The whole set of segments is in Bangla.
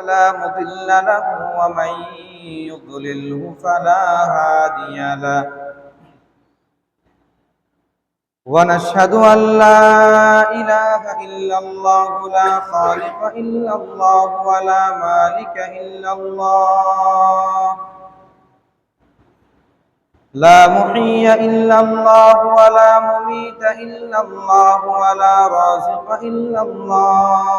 فلا مضل له ومن يضلله فلا هادي له ونشهد أن لا إله إلا الله لا خالق إلا الله ولا مالك إلا الله لا محيي إلا الله ولا مميت إلا الله ولا رازق إلا الله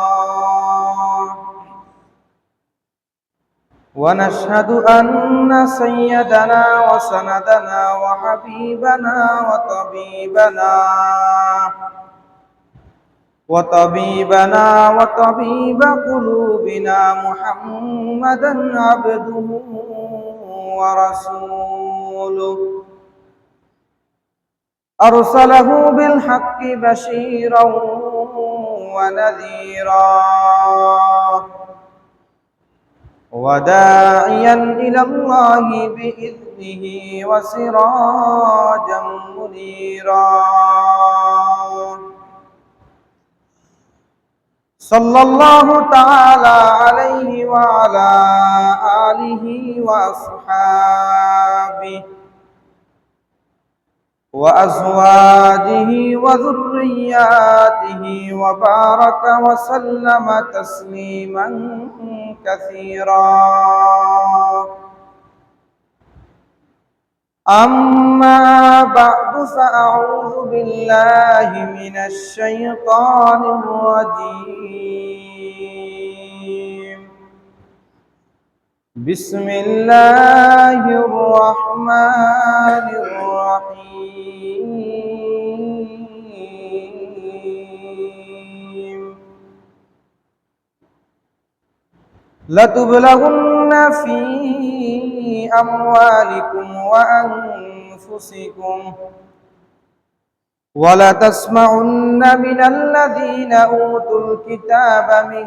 ونشهد أن سيدنا وسندنا وحبيبنا وطبيب قلوبنا محمدا عبده ورسوله أرسله بالحق بشيرا ونذيرا وداعيا إلى الله بإذنه وسراجا منيرا صلى الله تعالى عليه وعلى آله وأصحابه وأزواجه وذرياته وبارك وسلم تسليما كثيرا أما بعد فأعوذ بالله من الشيطان الرجيم بسم الله الرحمن الرحيم لتبلغن في أموالكم وأنفسكم ولتسمعن من الذين أوتوا الكتاب من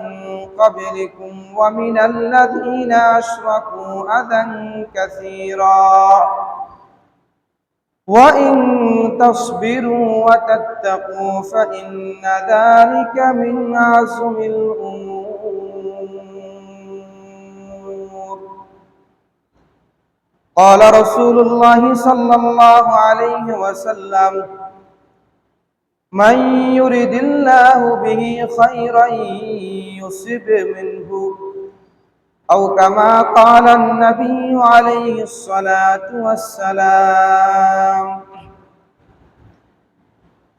قبلكم ومن الذين أشركوا أذى كثيرا وإن تصبروا وتتقوا فإن ذلك من عزم الأمور قال رسول الله صلى الله عليه وسلم من يرد الله به خيرا يصب منه أو كما قال النبي عليه الصلاة والسلام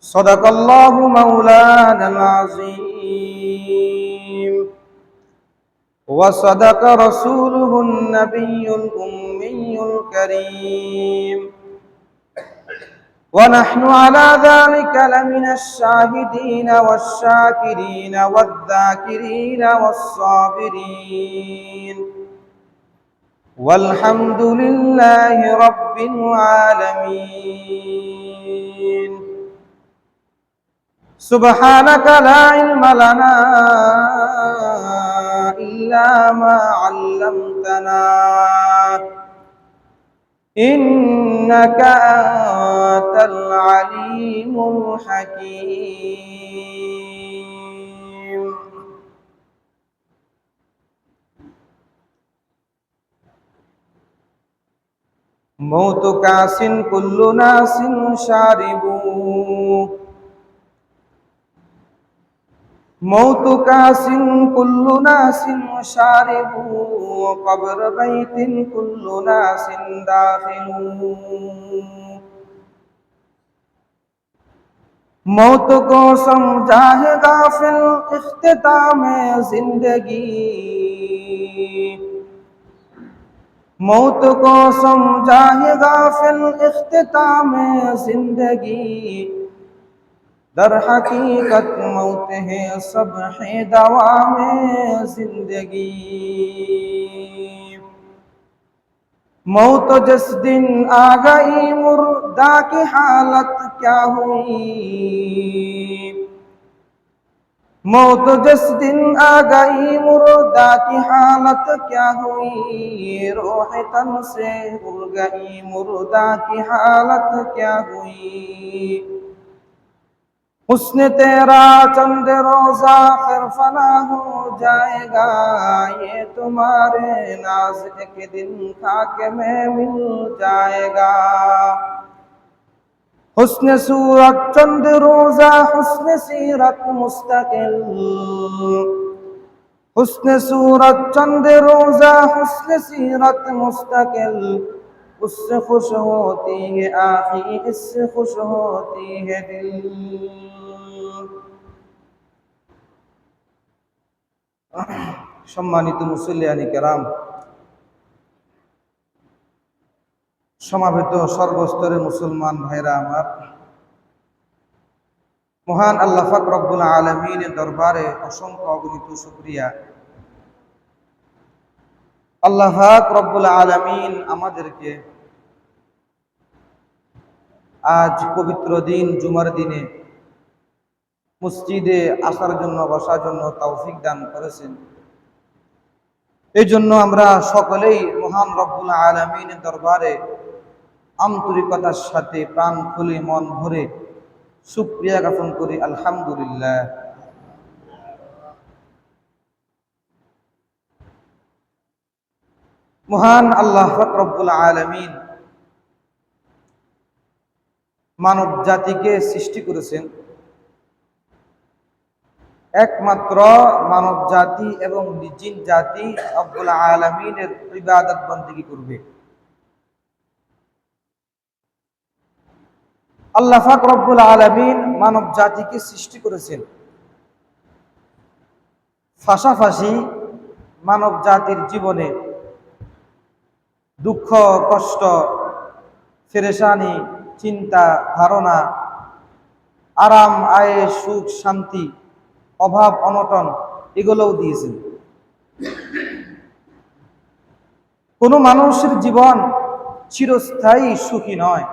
صدق الله مولانا العظيم وصدق رسوله النبي الأمي الكريم ونحن على ذلك لمن الشاهدين والشاكرين والذاكرين والصابرين والحمد لله رب العالمين سبحانك لا علم لنا إلا ما علمتنا إنك أنت العليم الحكيم موت كاس كل ناس شاربوا موت كاس كل ناس شاربوا قبر بيت كل ناس داخلوا موت کو سمجھا ہے غافل اختتام زندگی موت کو سمجھا ہے غافل اختتام زندگی در حقیقت موت ہے صبح دوام زندگی موت جس دن آ گئی مردہ کی حالت کیا ہوئی موت جس دن آ گئی مردہ کی حالت کیا ہوئی روح تن سے اڑ گئی مردہ کی حالت کیا ہوئی हुस्न तेरा चंद रोजा फिर फना हो जाएगा, ये तुम्हारे नाज एक दिन खाके में मिल जाएगा। हुस्न सूरत चंद रोजा हुस्न सीरत मुस्तकिल, हुस्न सूरत चंद रोजा हुस्न सीरत मुस्तकिल, उससे खुश होती है आँखें, इससे खुश होती है दिल। সম্মানিত মুসল্লিয়ানি কেরাম, সমাবেত সর্বস্তরের মুসলমান ভাইরা আমার, মহান আল্লাহ পাক রব্বুল আলামিনের দরবারে অসংখ্য অগণিত শুকরিয়া। আল্লাহ পাক রব্বুল আলামিন আমাদেরকে আজ পবিত্র দিন জুমার দিনে মসজিদে আসার জন্য, বসার জন্য তৌফিক দান করেছেন। এই জন্য আমরা সকলেই মহান রব্বুল আলামিনের দরবারে আন্তরিকতার সাথে প্রাণ খুলে মন ভরে শুকরিয়া জ্ঞাপন করি, আলহামদুলিল্লাহ। মহান আল্লাহ পাক রব্বুল আলামিন মানব জাতিকে সৃষ্টি করেছেন, একমাত্র মানব জাতি এবং জিন জাতি রব্বুল আলামিনের ইবাদত বন্দেগী করবে। আল্লাহ পাক রব্বুল আলামিন মানব জাতিকে সৃষ্টি করেছেন, পাশাপাশি মানব জাতির জীবনে দুঃখ, কষ্ট, পেরেশানি, চিন্তা, ধারণা, আরাম, আয়েশ, সুখ, শান্তি, অভাব, অনটন এগুলোও দিয়েছেন। কোনো মানুষের জীবন চিরস্থায়ী সুখী নয়,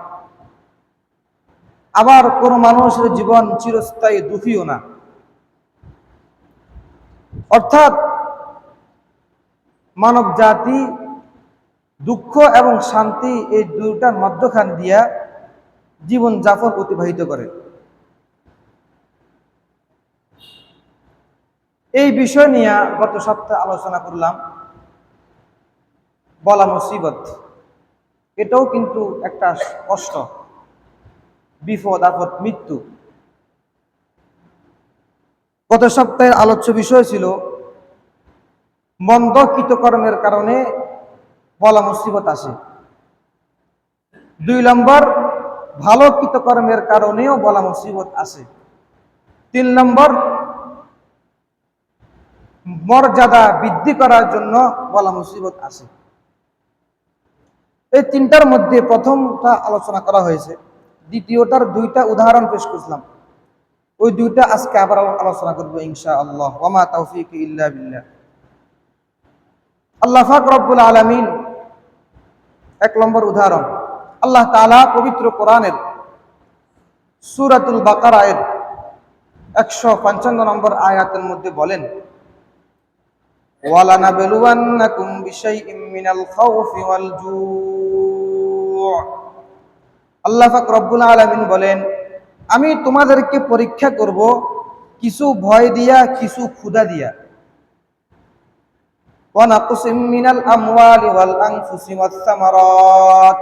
আবার কোনো মানুষের জীবন চিরস্থায়ী দুঃখীও না। অর্থাৎ মানব জাতি দুঃখ এবং শান্তি এই দুটার মধ্যখান দিয়া জীবন যাপন অতিবাহিত করে। এই বিষয় নিয়ে গত সপ্তাহে আলোচনা করলাম। বলা মুসিবত, এটাও কিন্তু একটা কষ্ট, বিপদ আপদ, মৃত্যু। গত সপ্তাহের আলোচ্য বিষয় ছিল মন্দ কৃতকর্মের কারণে বলা মুসিবত আসে। 2 নম্বর, ভালো কৃতকর্মের কারণেও বলা মুসিবত আসে। 3 নম্বর, মর্যাদা বৃদ্ধি করার জন্য বলা মুসিবত আসে। এই 3টার মধ্যে প্রথমটা আলোচনা করা হয়েছে, দ্বিতীয়টার 2টা উদাহরণ পেশ করলাম। ওই 2টা আজকে আবার আলোচনা করবো ইনশাআল্লাহ। ওয়া মা তাওফীকি ইল্লা বিল্লাহ। আল্লাহ পাক রব্বুল আলামিন 1 নম্বর উদাহরণ, আল্লাহ তাআলা পবিত্র কোরআনের সূরাতুল বাকারা এর 155 নম্বর আয়াতের মধ্যে বলেন, ওয়ালানাবলুওয়ান্নাকুম বিশাইইম মিনাল খাউফি ওয়াল জু'। আল্লাহ পাক রব্বুল আলামিন বলেন, আমি তোমাদেরকে পরীক্ষা করব কিছু ভয় দিয়া, কিছু ক্ষুধা দিয়া। ওয়া নাকসিম মিনাল আমওয়ালি ওয়াল আনফুসি ওয়াস সামারাত।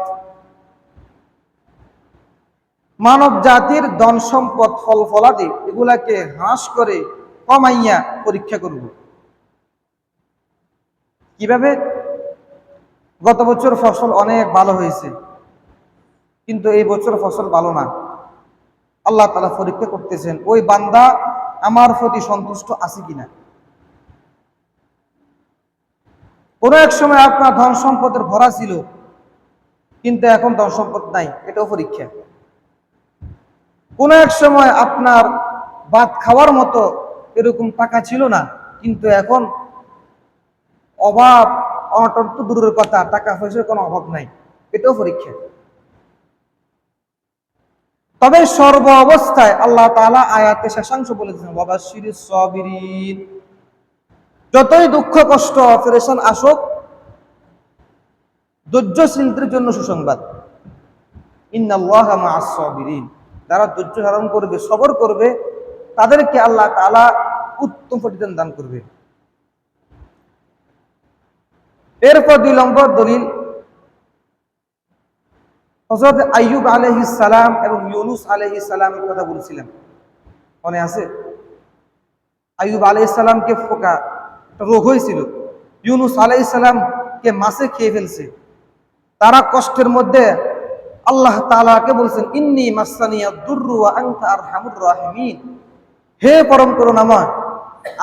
মানব জাতির ধন সম্পদ, ফল ফলাদি এগুলাকে হ্রাস করে কমাইয়া পরীক্ষা করব। কিভাবে? গত বছর ফসল অনেক ভালো হয়েছে, কিন্তু এই বছর ফসল ভালো না। আল্লাহ তাআলা পরীক্ষা করতেছেন ওই বান্দা আমার প্রতি সন্তুষ্ট আছে কিনা। কোনো এক সময় আপনার ধন সম্পদের ভরা ছিল, কিন্তু এখন ধন সম্পদ নাই, এটাও পরীক্ষা। কোনো এক সময় আপনার ভাত খাওয়ার মতো এরকম টাকা ছিল না, কিন্তু এখন অভাব, অনটন তো দূরের কথা, টাকা পয়সার কোনো অভাব নাই, এটাও পরীক্ষা। তবে সর্ব অবস্থায় আল্লাহ তাআলা আয়াতে শেষাংশ বলেছেন, ওয়াবাশশিরিস সাবিরিন। যতই দুঃখ, কষ্ট, পেরেশান আসুক, ধৈর্যশীলদের জন্য সুসংবাদ। ইন্নাল্লাহা মাআস সাবিরিন, যারা ধৈর্য ধারণ করবে, সবর করবে, তাদেরকে আল্লাহ তাআলা উত্তম প্রতিদান দান করবে। এরপর 2 নম্বর দলিল, হযরত আইয়ুব আলাইহিস সালাম এবং ইউনূস আলাইহিস সালামের কথা বলছিলাম, মনে আছে? আইয়ুব আলাইহিস সালামকে ফোকা রোগ হয়েছিল, ইউনূস আলাইহিস সালামকে মাছে খেয়ে ফেলছে। তারা কষ্টের মধ্যে আল্লাহ তাআলাকে বলছেন, ইন্নী মাসসানিয়াদ দুররু ওয়া আনতা আরহামুর রাহিমিন, হে পরম করুণাময়,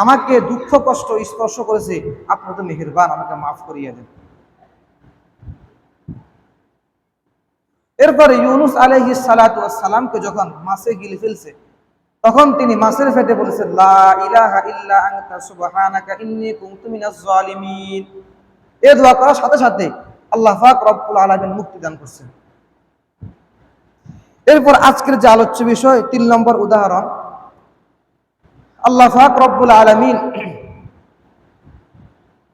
আমাকে দুঃখ কষ্ট স্পর্শ করেছে, আপনি তো মেহেরবান, আমাকে মাফ করিয়ে দেন। এরপরে ইউনূস আলাইহিস সালাতু ওয়াস সালামকে যখন মাছে গিলে ফেলছে, তখন তিনি মাছের পেটে বলেছেন, লা ইলাহা ইল্লা আনতা সুবহানাকা ইন্নী কুনতু মিনাজ জালিমিন। এই দোয়া করার সাথে সাথে আল্লাহ পাক রব্বুল আলামিন মুক্তি দান করছেন। এরপর আজকের যে আলোচ্য বিষয়, 3 নম্বর উদাহরণ, আল্লাহ পাক রব্বুল আলামিন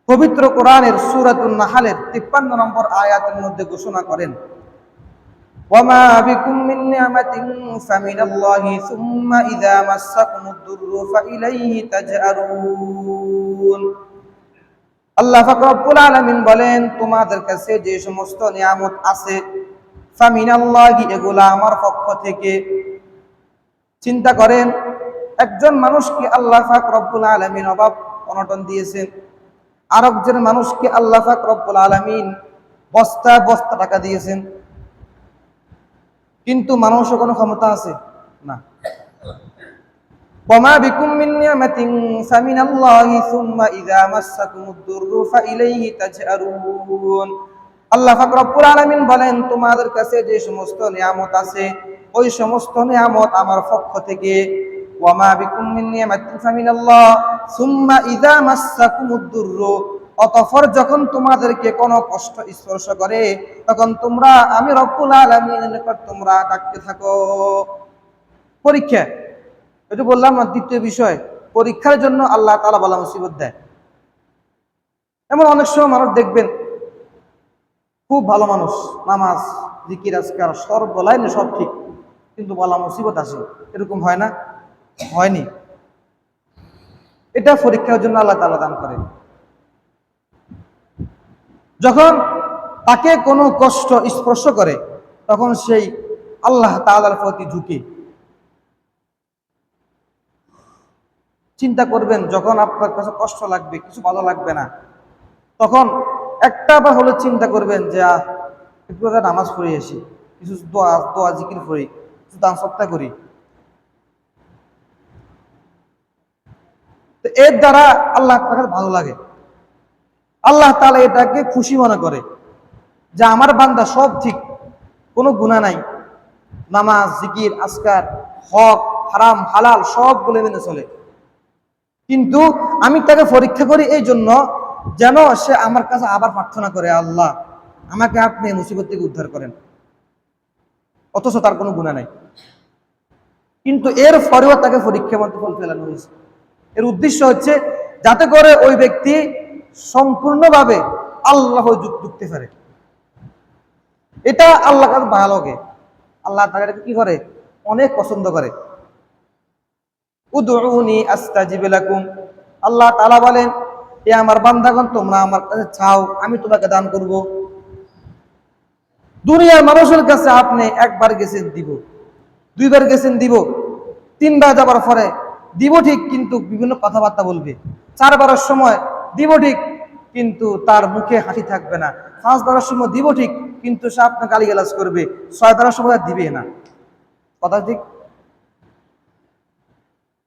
পবিত্র কোরআনের সূরাতুন নাহলের 53 নম্বর আয়াতের মধ্যে ঘোষণা করেন, ওয়ামা বিকুম মিন নি'মাতিন ফামিনাল্লাহি সুম্মা ইযা মাসসাকুমুদ দুররু ফাইলাইহি তাজআরুন। আল্লাহ পাক রব্বুল আলামিন বলেন, তোমাদের কাছে যে সমস্ত নিয়ামত আছে, ফামিনাল্লাহি, এগুলা আমার পক্ষ থেকে। চিন্তা করেন, একজন মানুষকে আল্লাহ পাক রব্বুল আলামিন অভাব অনটন দিয়েছেন, আরেকজন মানুষকে আল্লাহ পাক রব্বুল আলামিন বস্তা বস্তা টাকা দিয়েছেন, কিন্তু মানুষের কোনো ক্ষমতা আছে না। ওয়ামা বিকুম মিন নি'মাতিন ফামিনাল্লাহি সুম্মা ইযা মাসসাকুমুদ দুররু ফাইলাইহি তাজআরুন। আল্লাহ পাক রব্বুল আলামিন বলেন, তোমাদের কাছে যে সমস্ত নিয়ামত আছে, ওই সমস্ত নিয়ামত আমার পক্ষ থেকে। ওয়ামা বিকুম মিন নি'মাতিন ফামিনাল্লাহ সুম্মা ইযা মাসসাকুমুদ দুররু, অতঃপর যখন তোমাদেরকে কোনো কষ্ট স্পর্শ করে, তখন তোমরা আমি রব্বুল আলামিনের নিকট তোমরা ডাকতে থাকো। পরীক্ষা, এটা বললাম না, দ্বিতীয় বিষয়, পরীক্ষার জন্য আল্লাহ তাআলা বালা মুসিবত দেয়। এমন অনেক সময় মানুষ দেখবেন, খুব ভালো মানুষ, নামাজ জিকির আজকার সব বলাই না, সব ঠিক, কিন্তু বালা মুসিবত আসে, এরকম হয় না? হয়নি? এটা পরীক্ষার জন্য আল্লাহ তাআলা দান করে। যখন তাকে কোনো কষ্ট স্পর্শ করে, তখন সেই আল্লাহ তাআলার প্রতি ঝুঁকে। চিন্তা করবেন, যখন আপনার কাছে কষ্ট লাগবে, কিছু ভালো লাগবে না, তখন একটা বার হলে চিন্তা করবেন যে একটু নামাজ পড়ে আসি, কিছু দোয়া জিকির করি, কিছু দান সৎকা করি। তো এর দ্বারা আল্লাহ তাআলার ভালো লাগে, আল্লাহ তাআলা এটাকে খুশি মনে করে যে আমার বান্দা সব ঠিক, কোনো গুনাহ নাই, নামাজ জিকির আজকার হক হারাম হালাল সবগুলো মেনে চলে। কিন্তু আমি তাকে পরীক্ষা করি এই জন্য, যেন সে আমার কাছে আবার প্রার্থনা করে, আল্লাহ আমাকে আপনি মুসিবত থেকে উদ্ধার করেন, অথচ তার কোনো গুনাহ নাই। কিন্তু এর পরেও তাকে পরীক্ষার মধ্যে ফেলানো হয়েছে। এর উদ্দেশ্য হচ্ছে যাতে করে ওই ব্যক্তি সম্পূর্ণভাবে আল্লাহ যুক্তি পারে। এটা আল্লাহ কাছে ভালো লাগে, আল্লাহ তাআলা কি করে, অনেক পছন্দ করে। উদউনি আস্তাজিব লাকুম, আল্লাহ তাআলা বলেন, এ আমার বান্দাগণ, তোমরা আমার কাছে চাও, আমি তোমাকে দান করব। দুনিয়ার মানুষের কাছে আপনি একবার গেছেন দিব, দুইবার গেছেন দিব, তিনবার যাবার পরে দিব ঠিক, কিন্তু বিভিন্ন কথাবার্তা বলবে। চারবারের সময় দিব ঠিক, কিন্তু তার মুখে হাসি থাকবে না। পাঁচবারের সময় দিব ঠিক, কিন্তু সে আপনাকে গালিগালাজ করবে। ছয়বারের সময় দিবে না। কথা ঠিক?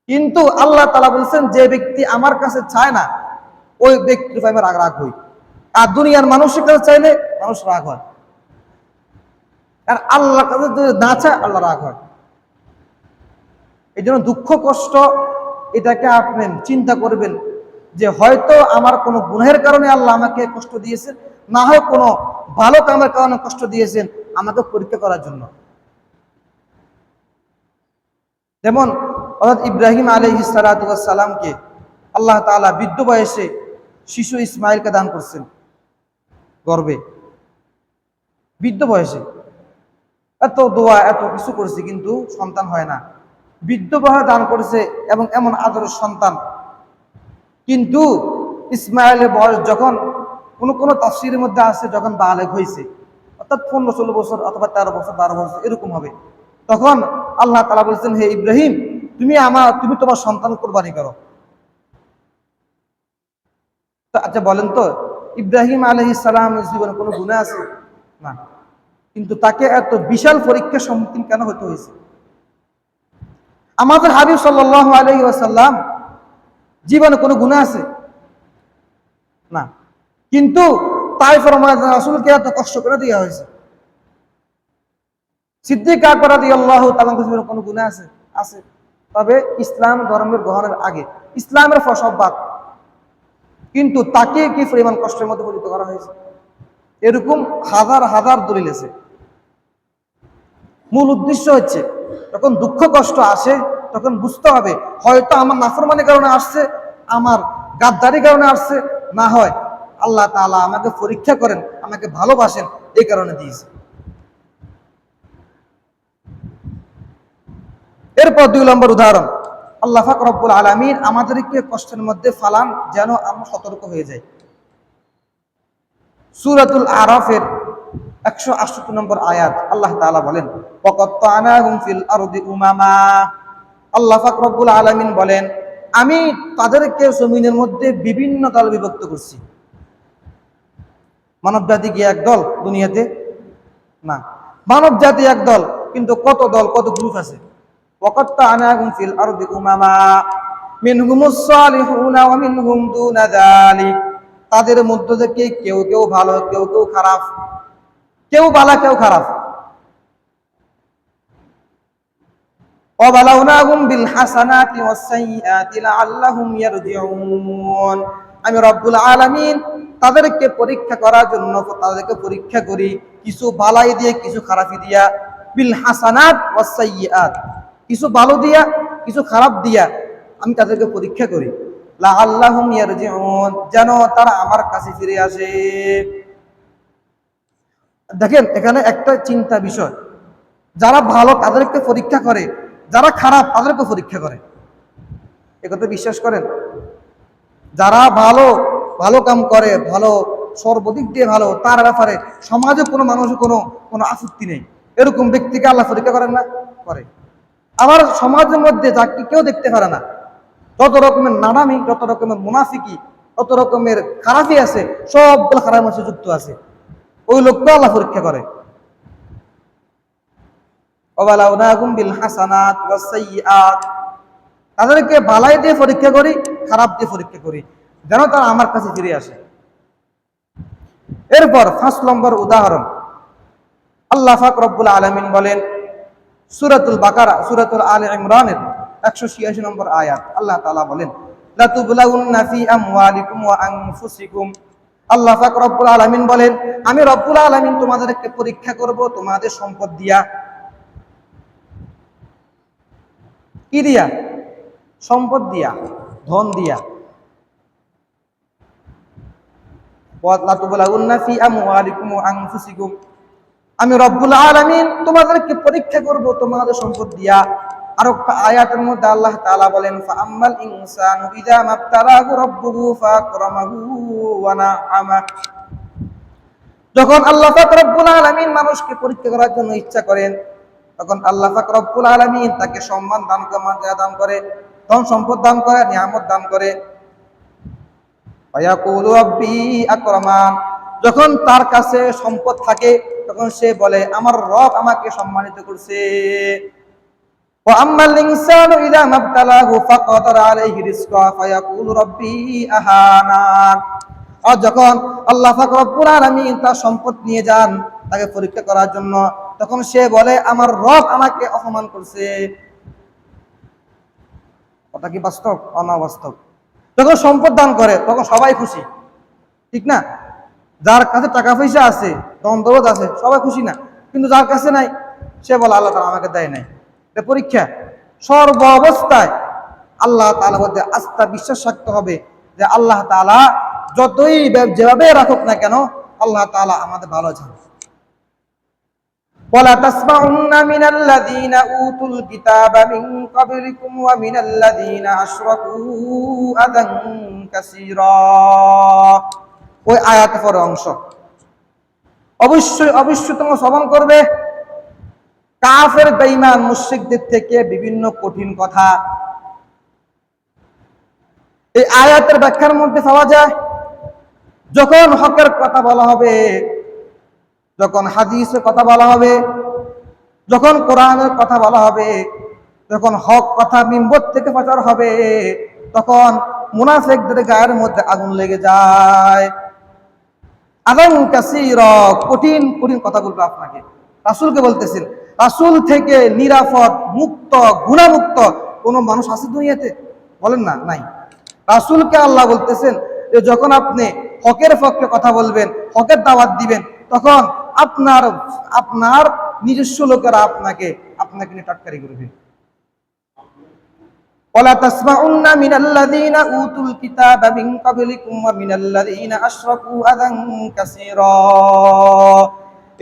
কিন্তু আল্লাহ তাআলা বলছেন, যে ব্যক্তি আমার কাছে চায় না, ওই ব্যক্তির উপর আমি রাগ হই। আর দুনিয়ার মানুষের কাছে চাইলে মানুষ রাগ হয়, আর আল্লাহর কাছে যদি না চায়, আল্লাহ রাগ হয়। এই জন্য দুঃখ কষ্ট এটাকে আপনি চিন্তা করবেন যে হয়তো আমার কোনো গুনাহের কারণে আল্লাহ আমাকে কষ্ট দিয়েছেন, না হয় কোনো ভালো কামের কারণে কষ্ট দিয়েছেন, আমাকে পরীক্ষা করার জন্য। যেমন হযরত ইব্রাহিম আলাইহিস সালাতু ওয়াস সালামকে আল্লাহ তাআলা বৃদ্ধ বয়সে শিশু ইসমাঈলকে দান করছেন গর্ভে, বৃদ্ধ বয়সে। এত দোয়া এত কিছু করেছে কিন্তু সন্তান হয় না। বৃদ্ধ বয়সে দান করেছে এবং এমন আদরের সন্তান, কিন্তু ইসমাইলের বয়স যখন কোন তাফসীরের মধ্যে আছে যখন বালেগ হয়েছে, অর্থাৎ 15-16 বছর অথবা 13 বছর 12 বছর এরকম হবে, তখন আল্লাহ তাআলা বলছেন, হে ইব্রাহিম, তুমি তোমার সন্তান কুরবানি করো। তো আচ্ছা বলেন তো, ইব্রাহিম আলাইহিস সালামের জীবনে কোনো গুনাহ আছে? না। কিন্তু তাকে এত বিশাল পরীক্ষার সম্মুখীন কেন হতে হয়েছে? আমাদের হাবিব সাল্লাল্লাহু আলাইহি ওয়াসাল্লাম জীবনে কোনো গুনাহ আছে? না। কিন্তু তায়েফের ময়দানে রাসূলকে এত কষ্ট করে দেওয়া হয়েছে। সিদ্দিক আকবর রাদিয়াল্লাহু তাআলা জীবনে কোনো গুনাহ আছে? আছে। তবে ইসলাম ধর্মের গ্রহণের আগে ইসলামের ফসববাদ, কিন্তু তাকে কি পরিমাণ কষ্টের মধ্যে পরিণত করা হয়েছে। এরকম হাজার হাজার দলিল আছে। মূল উদ্দেশ্য হচ্ছে যখন দুঃখ কষ্ট আসে তখন বুঝতে হবে হয়তো আমার নাফরমানির কারণে আসছে, আমার গাদ্দারির কারণে আসছে, না হয় আল্লাহ তাআলা আমাকে পরীক্ষা করেন, আমাকে ভালোবাসেন, এই কারণে দিয়েছে। এরপর 2 নম্বর উদাহরণ, আল্লাহ পাক রব্বুল আলামিন আমাদেরকে কষ্টের মধ্যে ফালান যেন আমরা সতর্ক হয়ে যাই। সূরাতুল আরাফের 168 নম্বর আয়াত আল্লাহ তাআলা বলেন, ওয়াকাত্তানাহুম ফিল আরদি উমামা। আল্লাহ পাক রব্বুল আলামিন বলেন, আমি তাদেরকে জমিনের মধ্যে বিভিন্ন দল বিভক্ত করছি। মানব জাতি কি একদল দুনিয়াতে? না। মানব জাতি একদল, কিন্তু কত দল, কত গ্রুপ আছে। ওয়াকাত্তানাহুম ফিল আরদি উমামা মিনহুমুস সালিহুনা ওয়া মিনহুম দুনা যালিক। তাদের মধ্য থেকে কেউ কেউ ভালো, কেউ কেউ খারাপ, কেউ ভালো কেউ খারাপ। ওয়াবালাউনাহুম বিল হাসানাতি ওয়াস সাইয়্যাতি লাআল্লাহুম ইয়ারজিউন। আমি রব্বুল আলামিন তাদেরকে পরীক্ষা করার জন্য তাদেরকে পরীক্ষা করি কিছু ভালাই দিয়ে কিছু খারাপি দিয়া। বিল হাসানাত ওয়াস সাইয়্যাত, কিছু ভালো দিয়া কিছু খারাপ দিয়া আমি তাদেরকে পরীক্ষা করি। লাআল্লাহুম ইয়ারজিউন, যেন তারা আমার কাছে ফিরে আসে। দেখেন এখানে একটা চিন্তা বিষয়, যারা ভালো তাদেরকে পরীক্ষা করে, যারা খারাপ তাদেরকে পরীক্ষা করে। একথা বিশ্বাস করেন? যারা ভালো ভালো কাম করে, ভালো সর্বদিক দিয়ে ভালো, তার ব্যাপারে সমাজে কোনো মানুষের কোনো আপত্তি নেই, এরকম ব্যক্তিকে আল্লাহ পরীক্ষা করেন না? করে। আবার সমাজের মধ্যে যাকে কেউ দেখতে পারে না, যত রকমের নানামি, যত রকমের মুনাফিকি, যত রকমের খারাপি আছে, সবগুলো খারাপ মানুষের যুক্ত আছে, ওই লোককে আল্লাহ পরীক্ষা করে। ওয়ালাউনাহুম বিল হাসানাত ওয়াস সাইয়্যাত, তাদেরকে ভালাই দিয়ে পরীক্ষা করি, খারাপ দিয়ে পরীক্ষা করি, যেন তারা আমার কাছে ফিরে আসে। এরপর 5 নম্বর উদাহরণ, আল্লাহ পাক রব্বুল আলামিন বলেন সূরাতুল বাকারা, সূরাতুল আলে ইমরানের 186 নম্বর আয়াত আল্লাহ তাআলা বলেন, লাতুবলাউন্না ফি আমওয়ালিকুম ওয়া আনফুসিকুম। আল্লাহ পাক রব্বুল আলামিন বলেন, আমি রব্বুল আলামিন তোমাদেরকে পরীক্ষা করব তোমাদের সম্পদ দিয়া। কি দিয়া? সম্পদ দিয়া, ধন দিয়া। লাতুবলাউন্না ফি আমওয়ালিকুম ওয়া আনফুসিকুম, আমি রব্বুল আলামিন তোমাদেরকে পরীক্ষা করব তোমাদের সম্পদ দিয়া। আর একটা আয়াতের মধ্যে আল্লাহ তাআলা বলেন, ফাআম্মাল ইনসানু ইযা মাবতালাহু রাব্বুহু ফাকরামাহু ওয়া নাআমা। যখন আল্লাহ পাক রব্বুল আলামিন মানুষকে পরীক্ষা করার জন্য ইচ্ছা করেন, তখন আল্লাহ পাক রব্বুল আলামিন তাকে সম্মান দান করে, মর্যাদা দান করে, ধন সম্পদ দান করে, নিয়ামত দান করে। ওয়ায়াকুলু রাব্বি আকরামান, যখন তার কাছে সম্পদ থাকে তখন সে বলে আমার রব আমাকে সম্মানিত করছে। ওয়া আম্মাল ইনসানু ইযা মাবতালাহু ফাকাদারা আলাইহি রিজকা ফায়াকুলু রাব্বি আহানান। আর যখন আল্লাহ পাক রব্বুল আলামিন তার সম্পদ নিয়ে যান তাকে পরীক্ষা করার জন্য, তখন সে বলে আমার রব আমাকে অপমান করছে। কথা কি বাস্তব? অনাবাস্তব। যখন সম্পদ দান করে তখন সবাই খুশি, ঠিক না? যার কাছে টাকা পয়সা আছে, ধন দৌলত আছে, সবাই খুশি না? কিন্তু যার কাছে নাই সে বলে আল্লাহ তাআলা আমাকে দেয় নাই। এটা পরীক্ষা। সর্ব অবস্থায় আল্লাহ তাআলার মধ্যে আস্থা বিশ্বাস রাখতে হবে যে আল্লাহ তাআলা যতই যেভাবে রাখুক না কেন, আল্লাহ তাআলা আমাদের ভালো চান। ওয়ালা তাসমাউন্না মিনাল্লাযীনা উতুল কিতাবা মিন ক্বাবলিকুম ওয়া মিনাল্লাযীনা আশরাকু আযান কাসীরা। ওই আয়াতের পরের অংশ অবশ্যই তোমরা শ্রবণ করবে কাফের বেঈমান মুশরিকদের থেকে বিভিন্ন কঠিন কথা। এই আয়াতের ব্যাখ্যার মধ্যে পাওয়া যায়, যখন হকের কথা বলা হবে, যখন হাদিসের কথা বলা হবে, যখন কোরআনের কথা বলা হবে, যখন হক কথা মিম্বর থেকে প্রচার হবে, তখন মুনাফিকদের গায়ের মধ্যে আগুন লেগে যায়। আযান কাসীরা, কঠিন কঠিন কথা বলবে আপনাকে। রাসূলকে বলতেছেন, রাসূল থেকে নিরাপদ মুক্ত গুনাহমুক্ত কোন মানুষ আছে দুনিয়াতে? বলেন না, নাই। রাসূলকে আল্লাহ বলতেছেন যে যখন আপনি হকের পক্ষে কথা বলবেন, হকের দাওয়াত দিবেন, তখন আপনার নিজস্ব লোকেরা আপনাকে নিয়ে টাটকারি করবে। ওয়ালা তাসমাউন্না মিনাল্লাযীনা উতুল কিতাবা মিন ক্বাবলিকুম ওয়া মিনাল্লাযীনা আশরাকু আযান কাসীরা।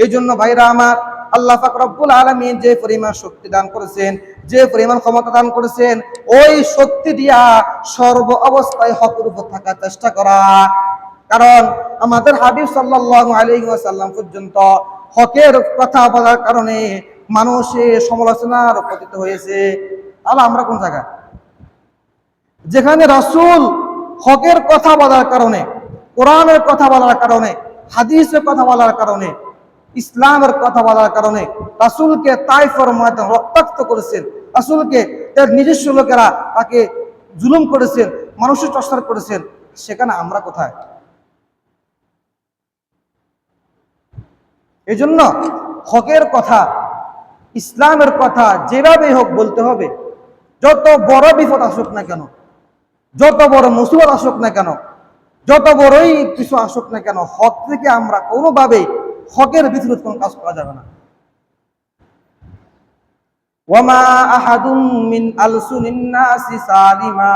এইজন্য ভাইরা আমার, আল্লাহ পাক রব্বুল আলামিন যে পরিমাণ শক্তি দান করেছেন, যে পরিমাণ ক্ষমতা দান করেছেন, ওই শক্তি দিয়া সর্ব অবস্থায় হকের উপর থাকার চেষ্টা করা। কারণ আমাদের হাবিব সাল্লাল্লাহু আলাইহি ওয়াসাল্লাম পর্যন্ত হকের কথা বলার কারণে মানুষের সমালোচনার পতিত হয়েছে। তাহলে আমরা কোন জায়গায়? যেখানে রাসূল হকের কথা বলার কারণে, কোরআনের কথা বলার কারণে, হাদিসের কথা বলার কারণে, ইসলামের কথা বলার কারণে রাসূলকে তায়েফের ময়দানে রক্তাক্ত করেছেন, রাসূলকে তার নিজস্ব লোকেরা তাকে জুলুম করেছেন, মানুষের টর্চার করেছেন, সেখানে আমরা কোথায়? এই জন্য হকের কথা, ইসলামের কথা যেভাবে হোক বলতে হবে। যত বড় বিপদ আসুক না কেন, যত বড় মুসিবত আসুক না কেন, যত বড়ই কিছু আসুক না কেন, হক থেকে আমরা কোনোভাবেই হকের বিপরীত কোনো কাজ করা যাবে না। ওয়ামা আহাদুম মিন আলসুনিন নাসি সালিমা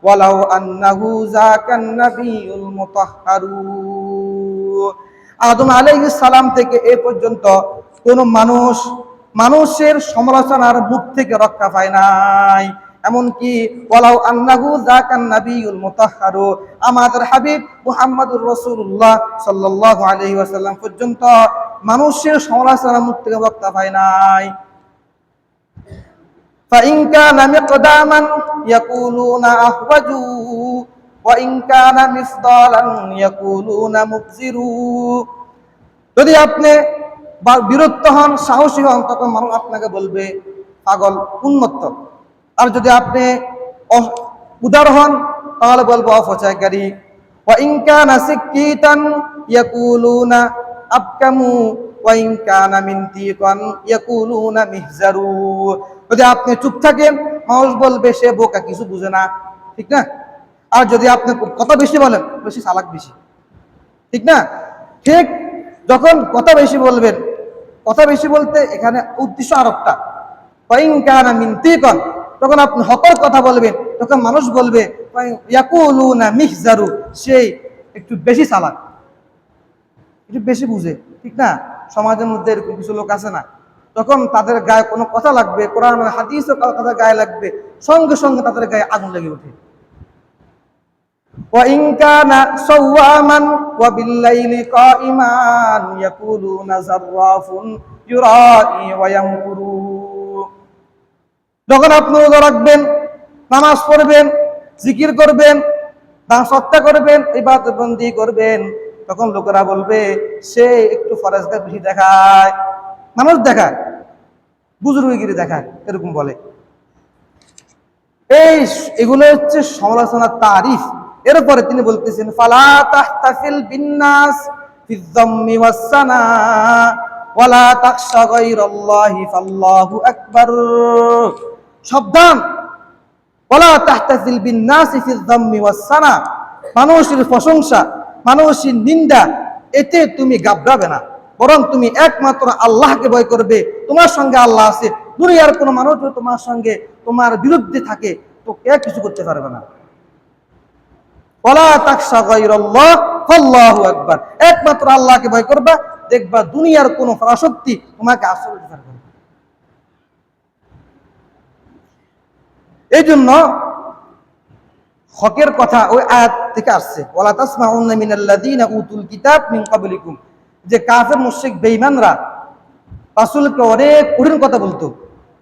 ওয়ালাউ আন্নাহু যাকান নাবিয়ুল মুতাহহারু। আদম আলাইহিস সালাম থেকে এ পর্যন্ত কোন মানুষের সমালোচনার মুখ থেকে রক্ষা পায় নাই। এমনকি ওয়ালাউ আন্নাহু যাকান নাবিয়ুল মুতাহহারু, আমাদের হাবিব মুহাম্মদুর রাসূলুল্লাহ সাল্লাল্লাহু আলাইহি ওয়াসাল্লাম পর্যন্ত মানুষের সমালোচনার মুখ থেকে রক্ষা পায় নাই। فإن كان مقداما يقولون أحوجوا وإن كان مفضالا يقولون مبذروا। যদি আপনি বিরক্ত হন, সাহসী হন, তখন মানুষ আপনাকে বলবে পাগল, উন্মত্ত। আর যদি আপনি উদার হন, তাহলে বলবো অপচয়কারী। وإن كان سكيتا يقولون أبكموا وإن كان منطقا يقولون مهزروا। যদি আপনি চুপ থাকেন, মানুষ বলবে সে বোকা, কিছু বুঝে না, ঠিক না? আর যদি আপনি কথা বেশি বলেন, বেশি চালাক বেশি, ঠিক না? ঠিক যখন কথা বেশি বলবেন, কথা বেশি বলতে এখানে উদ্দেশ্য আরেকটা, ওয়াইন কানা মিনতিকান, তখন আপনি হকের কথা বলবেন, তখন মানুষ বলবে ইয়াকুলুনা মিহজারু, সে একটু বেশি চালাক, একটু বেশি বুঝে, ঠিক না? সমাজের মধ্যে এরকম কিছু লোক আছে না, তখন তাদের গায়ে কোনো কথা লাগবে, কোরআন হাদিসের কথা গায়ে লাগবে, সঙ্গে সঙ্গে তাদের গায়ে আগুন লেগে ওঠে। وَإِنْ كَانَ صَوَّامًا وَبِاللَّيْلِ قَائِمًا يَقُولُونَ زَرَّافٌ يُرَائِي وَيَمْكُرُ। যখন আপনি রোজা রাখবেন, নামাজ পড়বেন, জিকির করবেন, দান সৎকা করবেন, ইবাদত বন্দি করবেন, তখন লোকেরা বলবে সে একটু ফরজগার বেশি দেখায়, মানুষ দেখায়, বুজুর্গিরি দেখায়, এরকম বলে। এগুলো হচ্ছে সমালোচনার তারিফ। এরপরে তিনি বলতেছেন ফালা তাহতাফিল বিন্নাস ফিয-যাম্মি ওয়াস-সানা ওয়ালা তাখশা গায়রাল্লাহি ফাল্লাহু আকবার। সাবধান, ওয়ালা তাহতাফিল বিন্নাস ফিয-যাম্মি ওয়াস-সানা, মানুষের প্রশংসা, মানুষের নিন্দা, এতে তুমি ঘাবড়াবে না, বরং তুমি একমাত্র আল্লাহকে ভয় করবে। তোমার সঙ্গে আল্লাহ আছে, দুনিয়ার কোনো মানুষ তোমার সঙ্গে তোমার বিরুদ্ধে থাকে তো কে কিছু করতে পারবে না। ওয়ালা তাখশা গায়রাল্লাহ আল্লাহু আকবার, একমাত্র আল্লাহকে ভয় করবা, দেখবা দুনিয়ার কোনো পরাশক্তি তোমাকে আশ্রয় দিতে পারবে না। এই জন্য হকের কথা ওই আয়াত থেকে আসছে, ওয়ালা তাসমাউন্না মিনাল্লাযীনা উতুল কিতাব মিন ক্বাবলিকুম, যে কাফের মুশরিক বেঈমানরা রাসূলকে অনেক কঠিন কথা বলতো,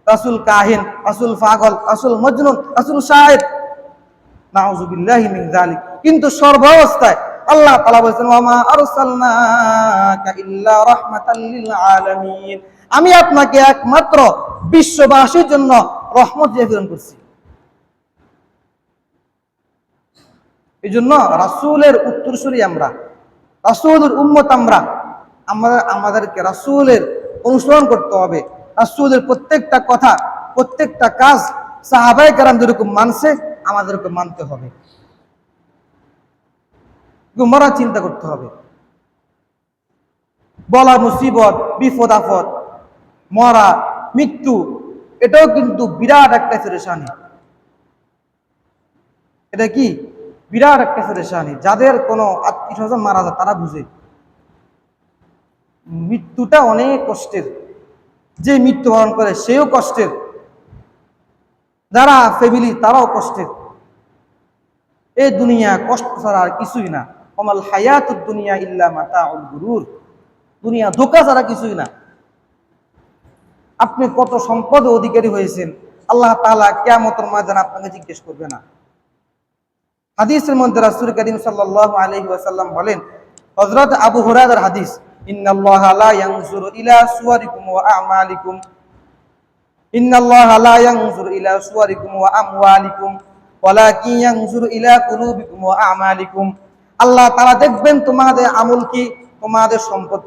রাসূল কাহিন, রাসূল পাগল, রাসূল মজনুন, রাসূল শায়ের, নাউযুবিল্লাহি মিন যালিক। কিন্তু সর্বাবস্থায় আল্লাহ তাআলা বলেছেন, ওয়া মা আরসালনাকা ইল্লা রাহমাতাল লিল আলামিন, আমি আপনাকে একমাত্র বিশ্ববাসীর জন্য রহমত দিয়ে প্রেরণ করছি। এই জন্য রাসূলের উত্তরসূরি আমরা, রাসূলের উম্মত আমরা, আমাদেরকে রাসূলের অনুসরণ করতে হবে। রাসূলের প্রত্যেকটা কথা, প্রত্যেকটা কাজ সাহাবায়ে কেরাম যেরকম মানছে আমাদেরকে মানতে হবে, মরা চিন্তা করতে হবে। বলা মুসিবত, বিপদ আপদ, মরা, মৃত্যু, এটাও কিন্তু বিরাট একটা পেরেশানি। এটা কি বিরাট একটা পেরেশানি। যাদের কোনো আত্মীয় স্বজন মারা যায় তারা বুঝে মৃত্যুটা অনেক কষ্টের, যে মৃত্যুবরণ করে সেও কষ্টের, যারা ফ্যামিলি তারাও কষ্টের। এই দুনিয়া কষ্ট ছাড়া আর কিছুই না। ওমাল হায়াতুদ দুনিয়া ইল্লা মাতাউল গুরুর, দুনিয়া ধোঁকা ছাড়া কিছুই না। আপনি কত সম্পদ অধিকারী হয়েছেন, আল্লাহ তাআলা কিয়ামতের ময়দানে আপনাকে জিজ্ঞেস করবে না। হাদিসের মধ্যে রাসূল কারীম সাল্লাল্লাহু আলাইহি ওয়াসাল্লাম বলেন, হযরত আবু হুরায়রার হাদিস, ইন্নাল্লাহা লা ইয়ানজুরু ইলা সুওয়ারিকুম ওয়া আমালিকুম, ইন্নাল্লাহা লা ইয়ানজুরু ইলা সুওয়ারিকুম ওয়া আমওয়ালিকুম ওয়ালাকিন ইয়ানজুরু ইলা কুলুবিকুম ওয়া আমালিকুম। আল্লাহ তাআলা দেখবেন তোমাদের আমল কি, তোমাদের সম্পদ,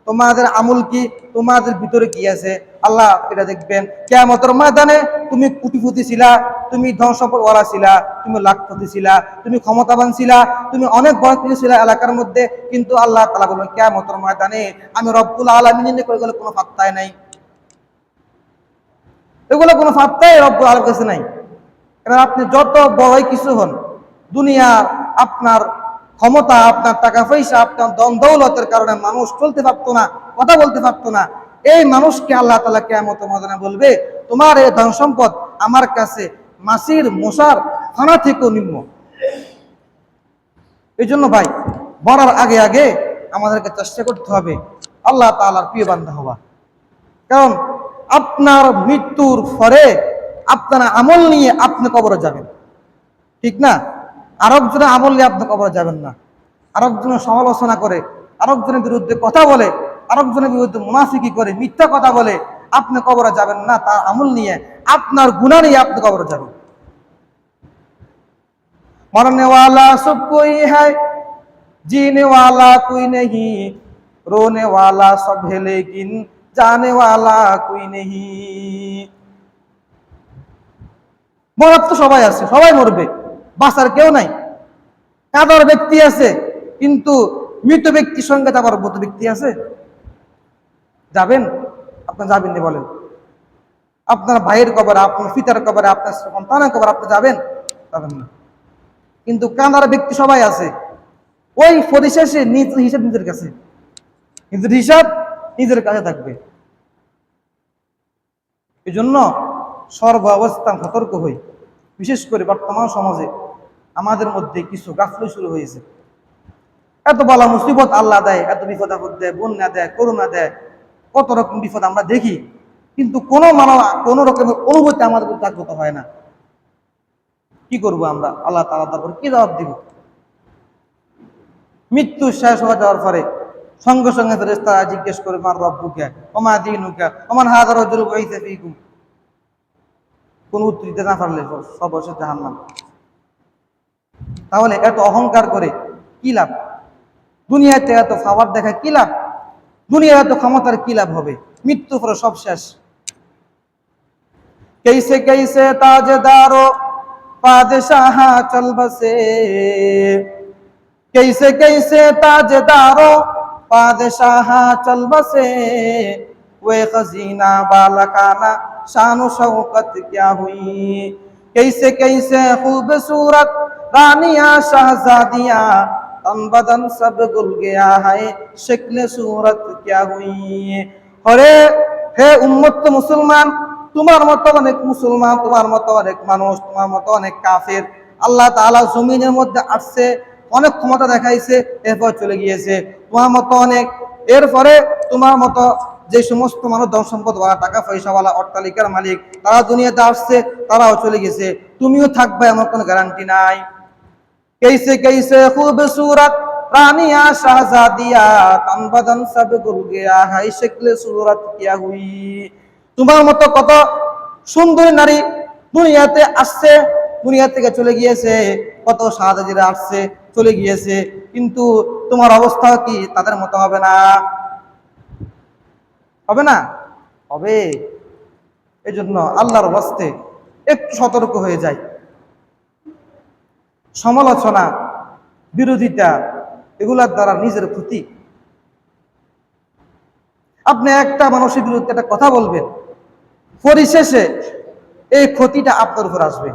তোমাদের আমল কি, তোমাদের ভিতরে কি আছে, আল্লাহ এটা দেখবেন। কিয়ামতের ময়দানে তুমি কোটিপতি ছিলা, তুমি ধন সম্পদ ওয়ালা ছিলা, তুমি লাখপতি ছিলা, তুমি ক্ষমতাবান ছিলা, তুমি অনেক বড় কিছু ছিলা এলাকার মধ্যে, কিন্তু আল্লাহ তাআলা বলবেন কিয়ামতের ময়দানে আমি রব্বুল আলামিনের এগুলো কোনো পাত্তাই নাই, এগুলো কোনো পাত্তাই রব্বুল আলামিনের কাছে নাই। এবার আপনি যত বড়ই কিছু হন, দুনিয়া আপনার ক্ষমতা, আপনার টাকা পয়সা, আপনার ধন দৌলতের কারণে মানুষ চলতে পারতো না, কথা বলতে পারতো না, এই মানুষকে আল্লাহ তাআলা কিয়ামতের ময়দানে বলবে তোমার এই ধন সম্পদ আমার কাছে মাছির মশার ফানা থেকেও নিম্ন। এই জন্য ভাই মরার আগে আগে আমাদেরকে চেষ্টা করতে হবে আল্লাহ তাআলার প্রিয় বান্দা হওয়া। কারণ আপনার মৃত্যুর পরে আপনার আমল নিয়ে আপনি কবরে যাবেন, ঠিক না? আরেকজনের আমল নিয়ে আপনি কবরে যাবেন না। আরেকজনের সমালোচনা করে, আরেকজনের বিরুদ্ধে কথা বলে, আরেকজনের বিরুদ্ধে মুনাফিকি করে, মিথ্যা কথা বলে আপনি কবরে যাবেন না। তার আমল নিয়ে, আপনার গুনাহ নিয়ে আপনি কবরে যাবেন। मरने वाला सब कोई है, जीने वाला कोई नहीं, रोने वाला सब है लेकिन जाने वाला कोई नहीं। মরার তো সবাই আছে, সবাই মরবে, বাঁচার কেউ নাই। কাদার ব্যক্তি আছে, কিন্তু মৃত ব্যক্তির সঙ্গে যাবার মতো ব্যক্তি আছে? যাবেন? আপনি যাবেন না বলেন? আপনার ভাইয়ের কবরে, আপনার পিতার কবরে, আপনার সন্তানের কবরে আপনি যাবেন? যাবেন না। কিন্তু কানার ব্যক্তি সবাই আছে। ওই পরিশেষে নিজের হিসাব নিজের কাছে, নিজের হিসাব নিজের কাছে থাকবে। এই জন্য সর্ব অবস্থান সতর্ক হই। বিশেষ করে বর্তমান সমাজে আমাদের মধ্যে কিছু গাফলতি শুরু হয়েছে। এত বলা মুসিবত আল্লাহ দেয়, এত বিপদ আপদ দেয়, বন্যা দেয়, করোনা দেয়, কত রকম বিপদ আমরা দেখি, কিন্তু কোনো রকমের অনুভূতি আমাদের জাগ্রত হয় না। কি করবো আমরা? আল্লাহ তাআলা তারপর কি জবাব দিব? মৃত্যু শেষ হয়ে যাওয়ার পরে সঙ্গে সঙ্গে ফেরেশতারা জিজ্ঞেস করে, মান রব্বুকা ওয়া মা দীনুকা ওয়া মান হাযা রাজুলু বুইসা ফীকুম। কোন উত্তর দিতে না পারলে সব বসে জাহান্নাম। তাহলে এত অহংকার করে কি লাভ? দুনিয়াতে এত পাওয়ার দেখা কি লাভ? দুনিয়ার এত ক্ষমতার কি লাভ হবে? মৃত্যু পরে সব শেষ। कैसे कैसे ताजदारो बादशाह चल बसे, कैसे कैसे ताजदारो बादशाह चल बसे, वे खजीना बालकाना शान शौकत क्या हुई, कैसे कैसे खूबसूरत रानियां शहजादियां तन बदन सब गुल गया है शक्ल सूरत क्या हुई। अरे হে উম্মত মুসলমান, তোমার মতো অনেক মুসলমান, তোমার মতো অনেক মানুষ, তোমার মতো অনেক কাফের আল্লাহ তাআলা জমিনের মধ্যে আসছে, অনেক ক্ষমতা দেখাইছে, এরপর চলে গিয়েছে। তোমার মতো অনেক, এরপরে তোমার মতো যে সমস্ত মানুষ ধন সম্পদ ওয়ালা, টাকা পয়সাওয়ালা, অট্টালিকার মালিক, তারা দুনিয়াতে আসছে, তারাও চলে গেছে। তুমিও থাকবে এমন কোনো গ্যারান্টি নাই। कैसे कैसे खूबसूरत रानिया शाहजादिया तन बदन सब गुल गया है शक्ल सूरत क्या हुई। তোমার মতো কত সুন্দরী নারী দুনিয়াতে আসছে, দুনিয়া থেকে চলে গিয়েছে, কত শাহজাদিরা আসছে, চলে গিয়েছে, কিন্তু তোমার অবস্থা কি তাদের মতো হবে না? হবে না? হবে। এজন্য আল্লাহর ওয়াস্তে একটু সতর্ক হয়ে যায়। সমালোচনা, বিরোধিতা, এগুলার দ্বারা নিজের ক্ষতি। আপনি একটা মানুষের বিরুদ্ধে একটা কথা বলবেন, পরিশেষে এই ক্ষতিটা আপনার উপর আসবে।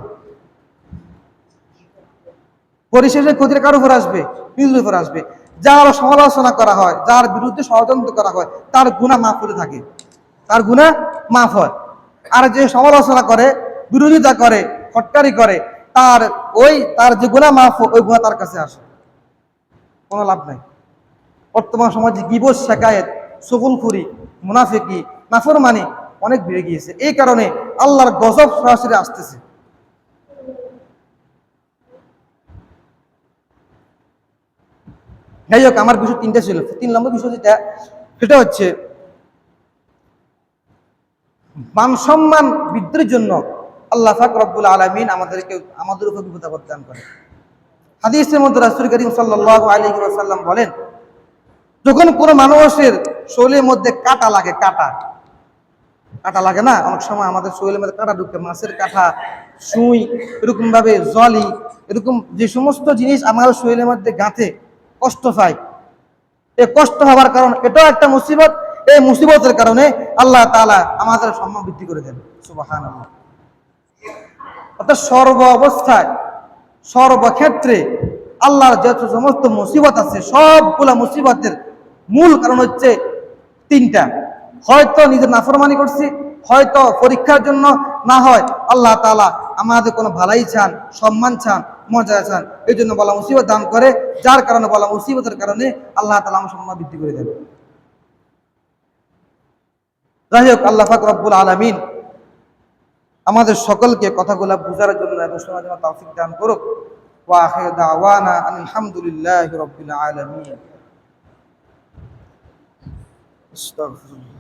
পরিশেষে ক্ষতিটা কার উপর আসবে? নিজের উপর আসবে। যার সমালোচনা করা হয়, যার বিরুদ্ধে ষড়যন্ত্র করা হয়, তার গুনাহ মাফ হতে থাকে, তার গুনাহ মাফ হয়। আর যে সমালোচনা করে, বিরোধিতা করে, হট্টারি করে, তার যে গুনাহ মাফ, ওই গুনাহ তার কাছে আসে, কোনো লাভ নাই। বর্তমান সমাজে গীবত, শিকায়েত, চুগলখুরি, মুনাফিকি, নাফরমানি অনেক বেড়ে গিয়েছে। এই কারণে আল্লাহর গজব সরাসরি আসতেছে। যাই হোক, আমার বিষয় তিনটা ছিল। 3 নম্বর বিষয় যেটা, সেটা হচ্ছে মান সম্মান বৃদ্ধির জন্য আল্লাহ পাক রব্বুল আলামিন আমাদের উপর বিপদ প্রদান করে। হাদিসের মধ্যে রাসূল করিম সাল্লাল্লাহু আলাইহি ওয়াসাল্লাম বলেন, যখন কোনো মানুষের শরীরের মধ্যে কাঁটা লাগে, কাঁটা লাগে না, অনেক সময় আমাদের শরীরের মধ্যে কাঁটা ঢুকে, মাছের কাঁটা, সুই, এরকম ভাবে জলি, এরকম যে সমস্ত জিনিস আমাদের শরীরের মধ্যে গাঁথে, কষ্ট পায়। এই কষ্ট হওয়ার কারণ, এটাও একটা মুসিবত। এই মুসিবতের কারণে আল্লাহ তাআলা আমাদের সম্মান বৃদ্ধি করে দেন। সুবহানাল্লাহ। অর্থাৎ সর্ব অবস্থায়, সর্বক্ষেত্রে আল্লাহর যত সমস্ত মুসিবত আছে, সবগুলা মুসিবতের মূল কারণ হচ্ছে 3টা। হয়তো নিজের নাফরমানি করছি, হয়তো পরীক্ষার জন্য, না হয় আল্লাহ তাআলা আমাদের কোনো ভালাই চান, সম্মান চান, মজা চান, এই জন্য বলা মুসিবত দান করে, যার কারণে বলা মুসিবতের কারণে আল্লাহ তাআলা আমার সম্মান বৃদ্ধি করে দেন। যাই হোক, আল্লাহ পাক রব্বুল আলামিন আমাদের সকলকে কথাগুলা বুঝার জন্য এবং শোনার জন্য তৌফিক দান করুক। ওয়া আখিরু দাওয়ানা আলহামদুলিল্লাহি রাব্বিল আলামিন। আস্তাগফিরুল্লাহ।